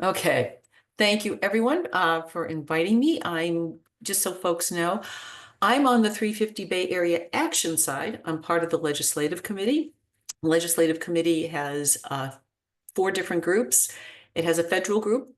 Okay, thank you everyone for inviting me. I'm just so folks know, I'm on the 350 Bay Area Action side. I'm part of the Legislative Committee. The Legislative Committee has four different groups. It has a federal group,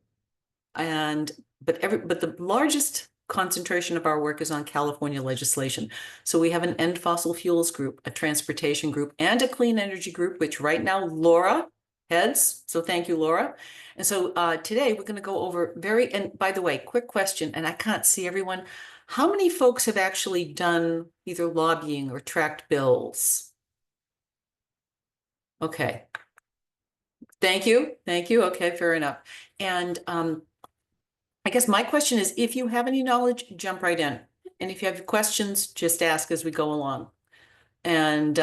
and but the largest concentration of our work is on California legislation. So we have an end fossil fuels group, a transportation group, and a clean energy group, which right now Laura heads. So thank you, Laura. And so today we're going to go over and by the way, quick question, and I can't see everyone. How many folks have actually done either lobbying or tracked bills? Okay. Thank you. Thank you. Okay, fair enough. And I guess my question is, if you have any knowledge, jump right in. And if you have questions, just ask as we go along. And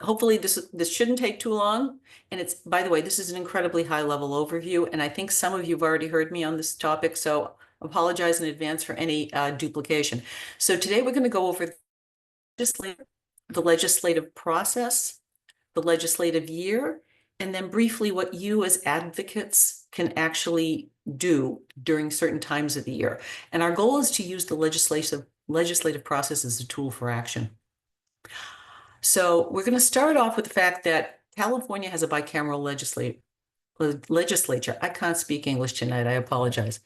hopefully this shouldn't take too long. And it's, by the way, this is an incredibly high level overview. And I think some of you have already heard me on this topic, so apologize in advance for any duplication. So today we're going to go over the legislative process, the legislative year, and then briefly what you as advocates can actually do during certain times of the year. And our goal is to use the legislative process as a tool for action. So we're going to start off with the fact that California has a bicameral legislature. I can't speak English tonight. I apologize.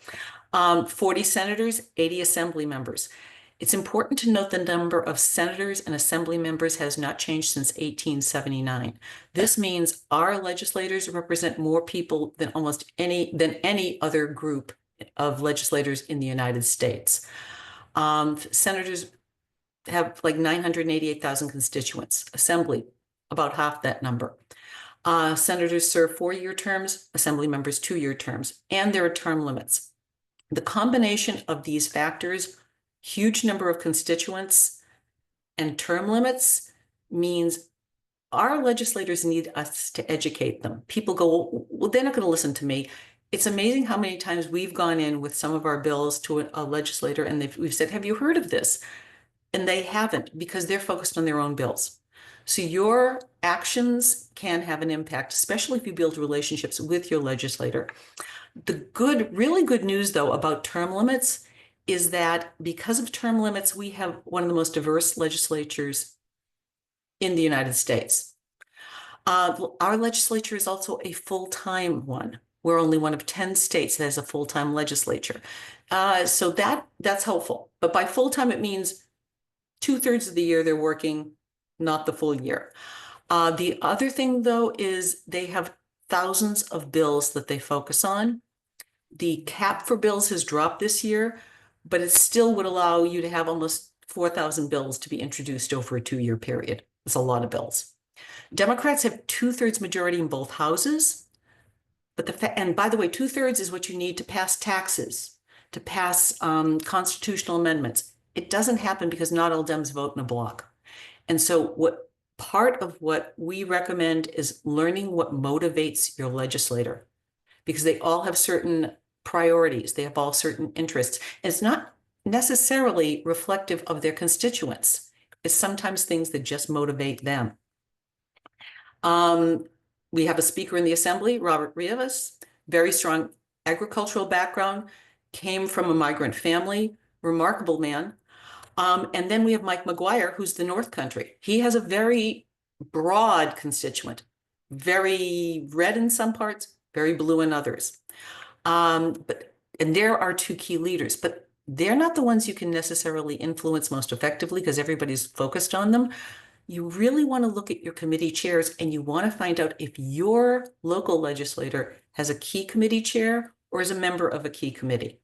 40 senators, 80 assembly members. It's important to note the number of senators and assembly members has not changed since 1879. This means our legislators represent more people than any other group of legislators in the United States. Senators have like 988,000 constituents. Assembly, about half that number. Senators serve 4-year terms, assembly members 2-year terms, and there are term limits. The combination of these factors, huge number of constituents and term limits, means our legislators need us to educate them. People go, well, they're not going to listen to me. It's amazing how many times we've gone in with some of our bills to a legislator and we've said, have you heard of this? And they haven't, because they're focused on their own bills. So your actions can have an impact, especially if you build relationships with your legislator. The really good news, though, about term limits is that because of term limits, we have one of the most diverse legislatures in the United States. Our legislature is also a full-time one. We're only one of 10 states that has a full-time legislature. So that's helpful. But by full-time, it means 2/3 of the year they're working, not the full year. The other thing, though, is they have thousands of bills that they focus on. The cap for bills has dropped this year, but it still would allow you to have almost 4,000 bills to be introduced over a 2-year period. It's a lot of bills. Democrats have 2/3 majority in both houses, and by the way, 2/3 is what you need to pass taxes, to pass constitutional amendments. It doesn't happen because not all Dems vote in a block. And so part of what we recommend is learning what motivates your legislator, because they all have certain priorities. They have all certain interests. And it's not necessarily reflective of their constituents. It's sometimes things that just motivate them. We have a speaker in the assembly, Robert Rivas, very strong agricultural background, came from a migrant family, remarkable man. And then we have Mike McGuire, who's the North Country. He has a very broad constituent, very red in some parts, very blue in others. And there are 2 key leaders, but they're not the ones you can necessarily influence most effectively because everybody's focused on them. You really want to look at your committee chairs and you want to find out if your local legislator has a key committee chair or is a member of a key committee.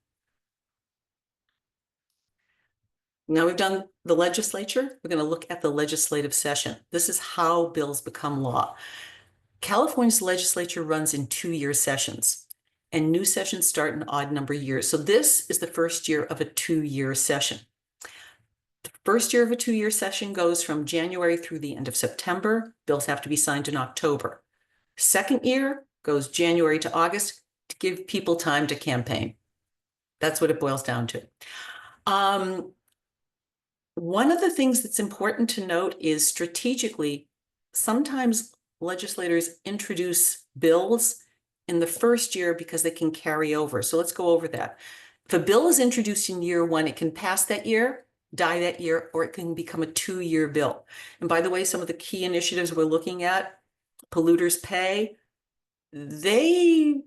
Now we've done the legislature, we're going to look at the legislative session. This is how bills become law. California's legislature runs in 2-year sessions, and new sessions start in odd number years. So this is the first year of a 2-year session. The first year of a 2-year session goes from January through the end of September. Bills have to be signed in October. Second year goes January to August to give people time to campaign. That's what it boils down to. One of the things that's important to note is strategically, sometimes legislators introduce bills in the first year because they can carry over. So let's go over that. If a bill is introduced in year one, it can pass that year, die that year, or it can become a 2-year bill. And by the way, some of the key initiatives we're looking at, polluters pay, they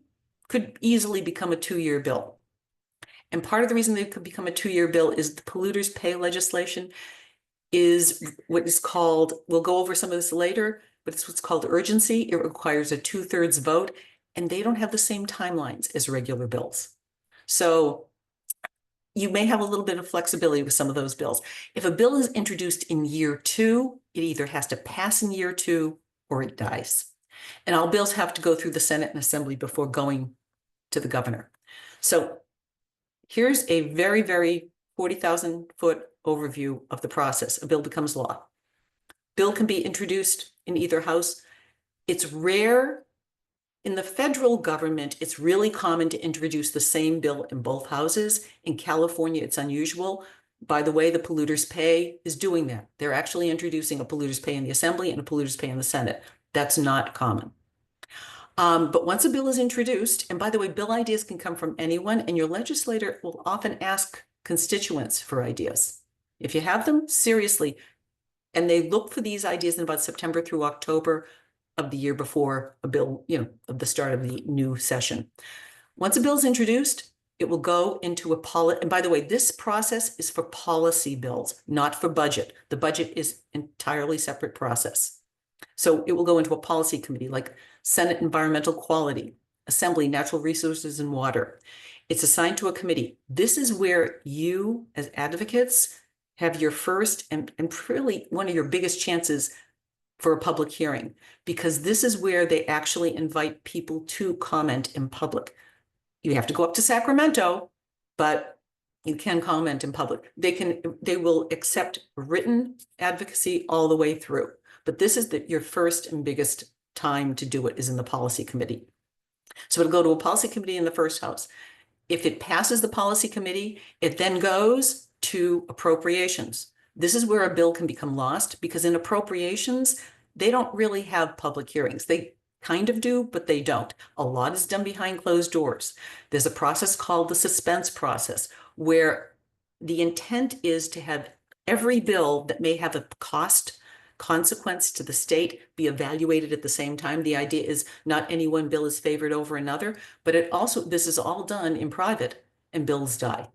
could easily become a 2-year bill. And part of the reason they could become a 2-year bill is the polluters pay legislation is what is called, we'll go over some of this later, but it's what's called urgency. It requires a 2/3 vote, and they don't have the same timelines as regular bills. So you may have a little bit of flexibility with some of those bills. If a bill is introduced in year 2, it either has to pass in year 2 or it dies. And all bills have to go through the Senate and Assembly before going to the governor. So here's a very, very 40,000-foot overview of the process. A bill becomes law. Bill can be introduced in either house. It's rare. In the federal government, it's really common to introduce the same bill in both houses. In California, it's unusual. By the way, the polluters pay is doing that. They're actually introducing a polluters pay in the Assembly and a polluters pay in the Senate. That's not common. But once a bill is introduced, and by the way, bill ideas can come from anyone, and your legislator will often ask constituents for ideas. If you have them, seriously, and they look for these ideas in about September through October of the year before a bill, of the start of the new session. Once a bill is introduced, it will go into a policy. And by the way, this process is for policy bills, not for budget. The budget is entirely separate process. So it will go into a policy committee like Senate Environmental Quality, Assembly Natural Resources and Water. It's assigned to a committee. This is where you, as advocates, have your first and really one of your biggest chances for a public hearing, because this is where they actually invite people to comment in public. You have to go up to Sacramento, but you can comment in public. They will accept written advocacy all the way through. But this is your first and biggest time to do it is in the policy committee. So it'll go to a policy committee in the first house. If it passes the policy committee, it then goes to appropriations. This is where a bill can become lost because in appropriations, they don't really have public hearings. They kind of do, but they don't. A lot is done behind closed doors. There's a process called the suspense process, where the intent is to have every bill that may have a consequence to the state be evaluated at the same time. The idea is not any one bill is favored over another, but this is all done in private and bills die.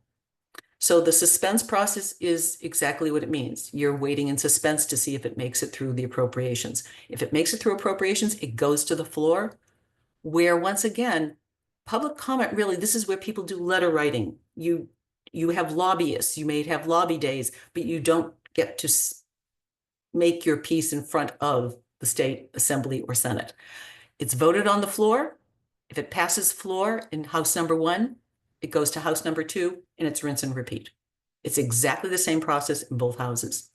So the suspense process is exactly what it means. You're waiting in suspense to see if it makes it through the appropriations. If it makes it through appropriations, it goes to the floor, where once again, public comment, really, this is where people do letter writing. You have lobbyists, you may have lobby days, but you don't get to make your piece in front of the state assembly or Senate. It's voted on the floor. If it passes floor in House number 1, it goes to House number 2, and it's rinse and repeat. It's exactly the same process in both houses.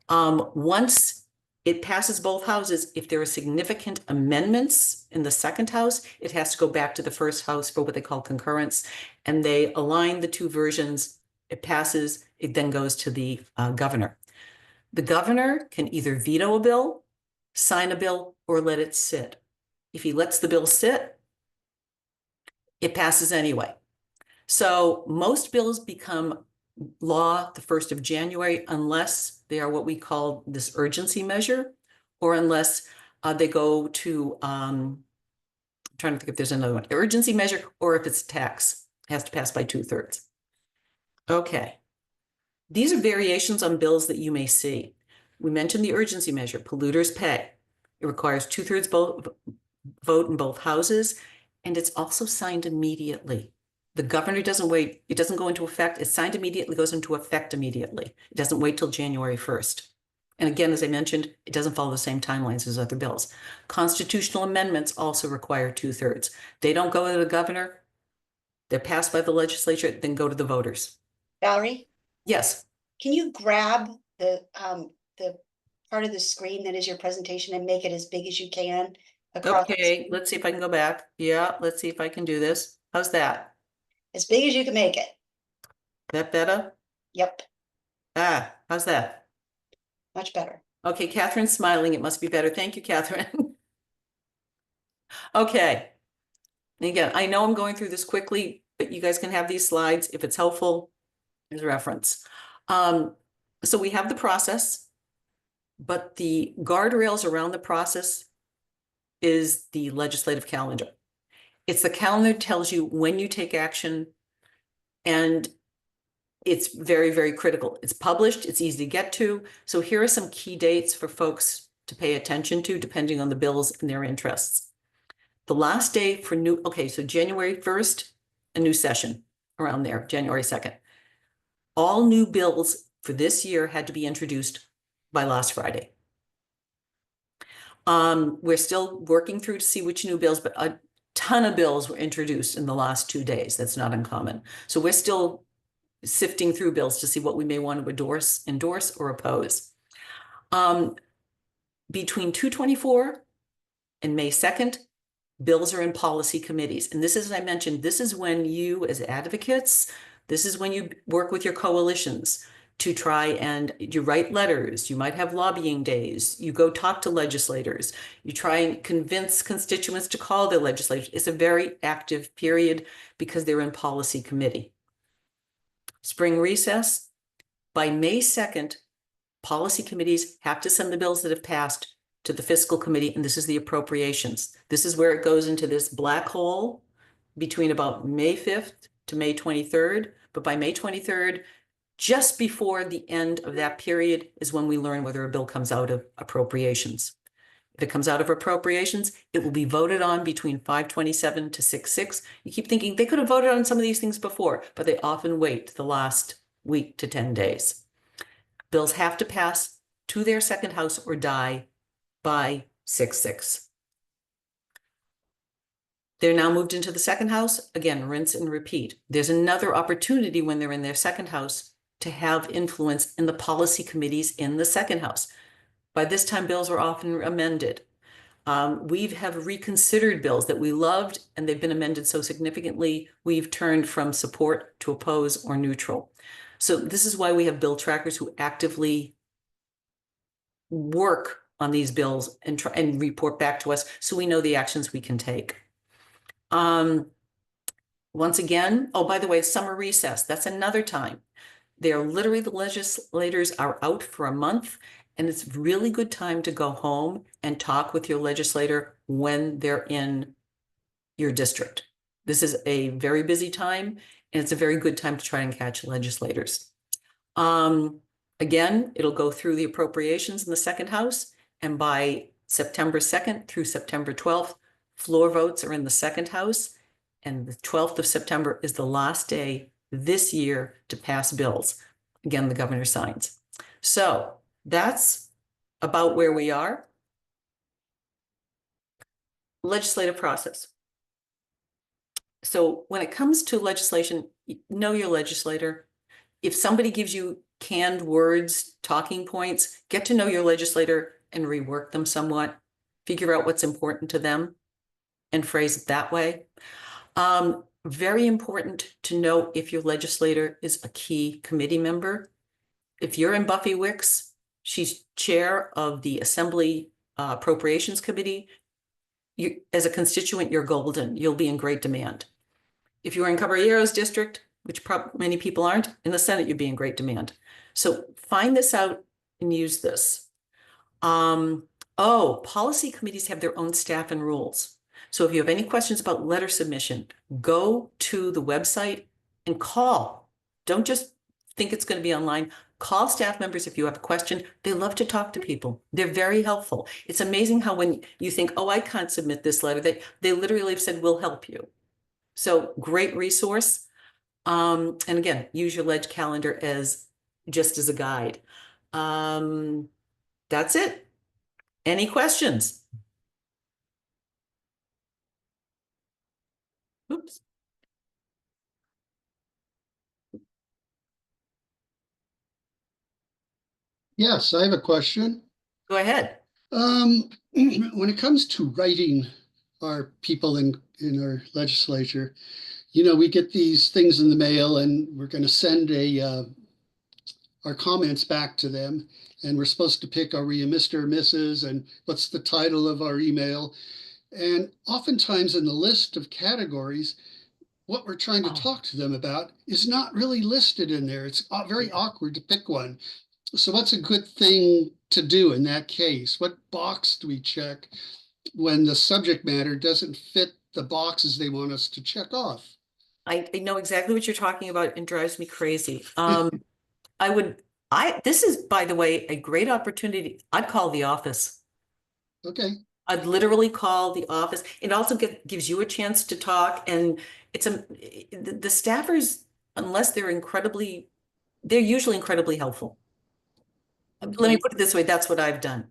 Once it passes both houses, if there are significant amendments in the second house, it has to go back to the first house for what they call concurrence, and they align the two versions. It passes, it then goes to the governor. The governor can either veto a bill, sign a bill, or let it sit. If he lets the bill sit, it passes anyway. So most bills become law the 1st of January unless they are what we call this urgency measure, or unless they go to, I'm trying to think if there's another one, urgency measure, or if it's tax, it has to pass by 2/3. Okay. These are variations on bills that you may see. We mentioned the urgency measure, polluters pay. It requires 2/3 vote in both houses, and it's also signed immediately. The governor doesn't wait. It doesn't go into effect. It's signed immediately, goes into effect immediately. It doesn't wait till January 1st. And again, as I mentioned, it doesn't follow the same timelines as other bills. Constitutional amendments also require 2/3. They don't go to the governor. They're passed by the legislature, then go to the voters. Valerie, Yes. can you grab the part of the screen that is your presentation and make it as big as you can across? Okay, let's see if I can go back. Yeah, let's see if I can do this. How's that? As big as you can make it. That better? Yep, How's that? much better. Okay, Catherine's smiling. It must be better. Thank you, Catherine. Okay. And again, I know I'm going through this quickly, but you guys can have these slides if it's helpful as reference. So we have the process, but the guardrails around the process is the legislative calendar. It's the calendar that tells you when you take action, and it's very, very critical. It's published, it's easy to get to. So here are some key dates for folks to pay attention to, depending on the bills and their interests. The last day for new, okay, so January 1st, a new session around there, January 2nd. All new bills for this year had to be introduced by last Friday. We're still working through to see which new bills, but a ton of bills were introduced in the last 2 days. That's not uncommon. So we're still sifting through bills to see what we may want to endorse or oppose. Between 2/24 and May 2nd, bills are in policy committees. And this is, as I mentioned, this is when you as advocates, this is when you work with your coalitions to try and you write letters, you might have lobbying days, you go talk to legislators, you try and convince constituents to call their legislators. It's a very active period because they're in policy committee. Spring recess, by May 2nd, policy committees have to send the bills that have passed to the fiscal committee, and this is the appropriations. This is where it goes into this black hole between about May 5th to May 23rd. But by May 23rd, just before the end of that period is when we learn whether a bill comes out of appropriations. If it comes out of appropriations, it will be voted on between 5/27 to 6/6. You keep thinking they could have voted on some of these things before, but they often wait the last week to 10 days. Bills have to pass to their second house or die by 6/6. They're now moved into the second house. Again, rinse and repeat. There's another opportunity when they're in their second house to have influence in the policy committees in the second house. By this time, bills are often amended. We have reconsidered bills that we loved, and they've been amended so significantly, we've turned from support to oppose or neutral. So this is why we have bill trackers who actively work on these bills and try and report back to us so we know the actions we can take. Once again, oh, by the way, summer recess, that's another time. They're literally, the legislators are out for a month, and it's really good time to go home and talk with your legislator when they're in your district. This is a very busy time, and it's a very good time to try and catch legislators. Again, it'll go through the appropriations in the second house, and by September 2nd through September 12th, floor votes are in the second house, and the 12th of September is the last day this year to pass bills. Again, the governor signs. So that's about where we are. Legislative process. So when it comes to legislation, know your legislator. If somebody gives you canned words, talking points, get to know your legislator and rework them somewhat. Figure out what's important to them and phrase it that way. Very important to know if your legislator is a key committee member. If you're in Buffy Wicks, she's chair of the Assembly Appropriations Committee. As a constituent, you're golden. You'll be in great demand. If you're in Caballero's district, which many people aren't, in the Senate, you'd be in great demand. So find this out and use this. Policy committees have their own staff and rules. So if you have any questions about letter submission, go to the website and call. Don't just think it's going to be online. Call staff members if you have a question. They love to talk to people. They're very helpful. It's amazing how when you think, oh, I can't submit this letter, they literally have said, we'll help you. So great resource. And again, use your ledge calendar as just as a guide. That's it. Any questions? Oops. Yes, I have a question. Go ahead. When it comes to writing our people in our legislature, we get these things in the mail and we're going to send our comments back to them. And we're supposed to pick, are we a Mr. or Mrs. and what's the title of our email? And oftentimes in the list of categories, what we're trying to Oh. talk to them about is not really listed in there. It's very awkward to pick one. So what's a good thing to do in that case? What box do we check when the subject matter doesn't fit the boxes they want us to check off? I know exactly what you're talking about and drives me crazy. This is, by the way, a great opportunity. I'd call the office. Okay. I'd literally call the office. It also gives you a chance to talk, and the staffers, unless they're usually incredibly helpful. Let me Okay. put it this way, that's what I've done.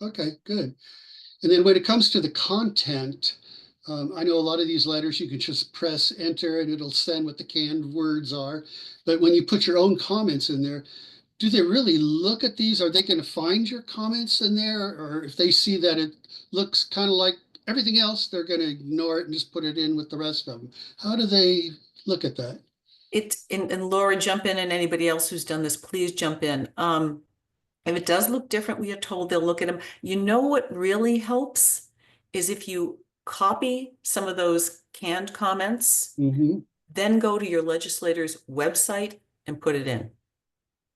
Okay, good. And then when it comes to the content, I know a lot of these letters, you can just press enter and it'll send what the canned words are. But when you put your own comments in there, do they really look at these? Are they going to find your comments in there? Or if they see that it looks kind of like everything else, they're going to ignore it and just put it in with the rest of them? How do they look at that? And Laura, jump in, and anybody else who's done this, please jump in. If it does look different, we are told they'll look at them. You know what really helps is if you copy some of those canned comments, Mm-hmm. then go to your legislator's website and put it in.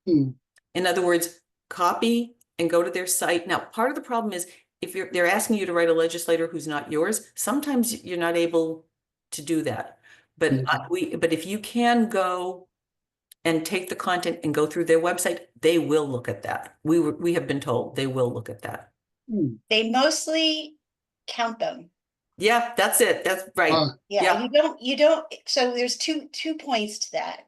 Hmm. In other words, copy and go to their site. Now, part of the problem is if they're asking you to write a legislator who's not yours, sometimes you're not able to do that. But but if you can go and take the content and go through their website, they will look at that. We have been told they will look at that. Hmm. They mostly count them. Yeah, that's it. That's right. Yeah, you don't, so there's two points to that.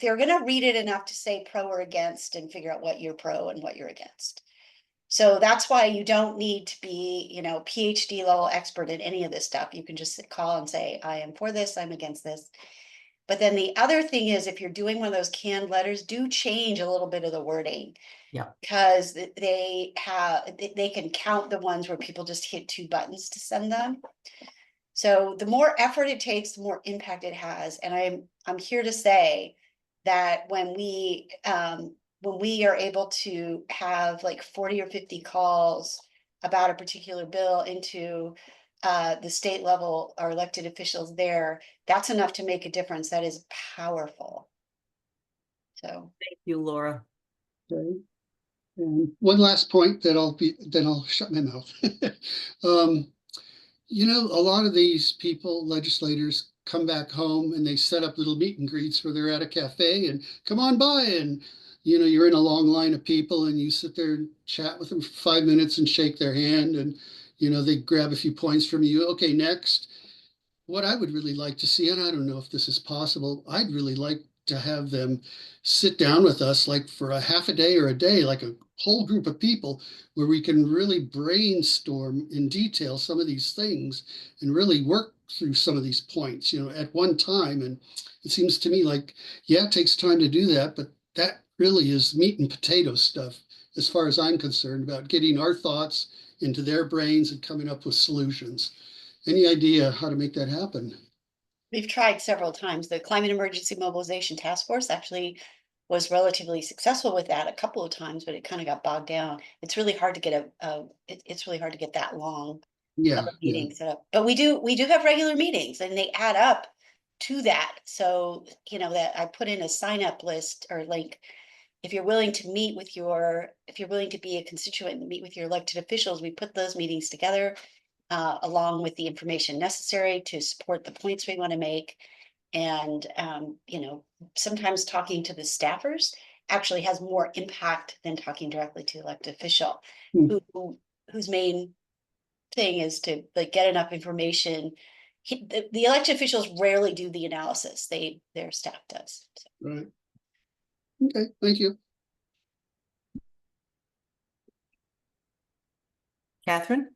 They're gonna read it enough to say pro or against and figure out what you're pro and what you're against. So that's why you don't need to be, PhD level expert in any of this stuff. You can just call and say, I am for this, I'm against this. But then the other thing is, if you're doing one of those canned letters, do change a little bit of the wording. Yeah. Because they can count the ones where people just hit two buttons to send them. So the more effort it takes, the more impact it has. And I'm here to say that when we are able to have like 40 or 50 calls about a particular bill into the state level or elected officials there, that's enough to make a difference. That is powerful. So Thank you, Laura. Okay. And one last point then I'll shut my mouth. A lot of these people, legislators, come back home and they set up little meet and greets where they're at a cafe and come on by, and you're in a long line of people and you sit there and chat with them for 5 minutes and shake their hand, and they grab a few points from you. Okay, next. What I would really like to see, and I don't know if this is possible, I'd really like to have them sit down with us like for a half a day or a day, like a whole group of people where we can really brainstorm in detail some of these things and really work through some of these points, at one time. And it seems to me like, yeah, it takes time to do that, but that really is meat and potato stuff as far as I'm concerned, about getting our thoughts into their brains and coming up with solutions. Any idea how to make that happen? we've tried several times. The Climate Emergency Mobilization Task Force actually was relatively successful with that a couple of times, but it kind of got bogged down. It's really hard to get it's really hard to get that long Yeah, of a meeting set up. But we do have regular meetings and they add up to that. So, that I put in a sign up list or link. If you're willing to if you're willing to be a constituent and meet with your elected officials, we put those meetings together along with the information necessary to support the points we want to make. And, sometimes talking to the staffers actually has more impact than talking directly to the elected official, Hmm. whose main thing is to like get enough information. The elected officials rarely do the analysis; their staff does. So. Right. Okay, thank you. Catherine?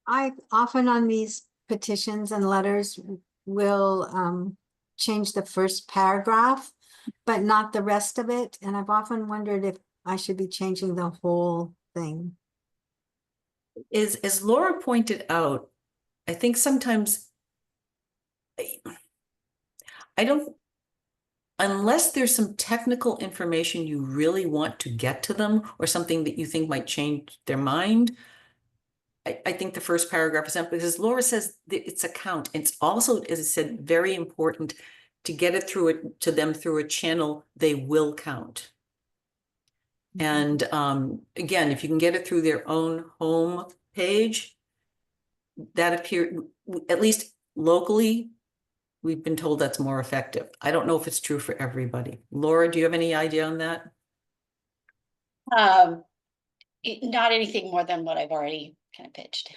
I often on these petitions and letters will change the first paragraph, but not the rest of it. And I've often wondered if I should be changing the whole thing. As Laura pointed out, I think sometimes I don't unless there's some technical information you really want to get to them or something that you think might change their mind, I think the first paragraph is empty because Laura says that it's a count. It's also, as I said, very important to get it through it to them through a channel they will count. And again, if you can get it through their own home page, that appear at least locally, we've been told that's more effective. I don't know if it's true for everybody. Laura, do you have any idea on that? Not anything more than what I've already kind of pitched.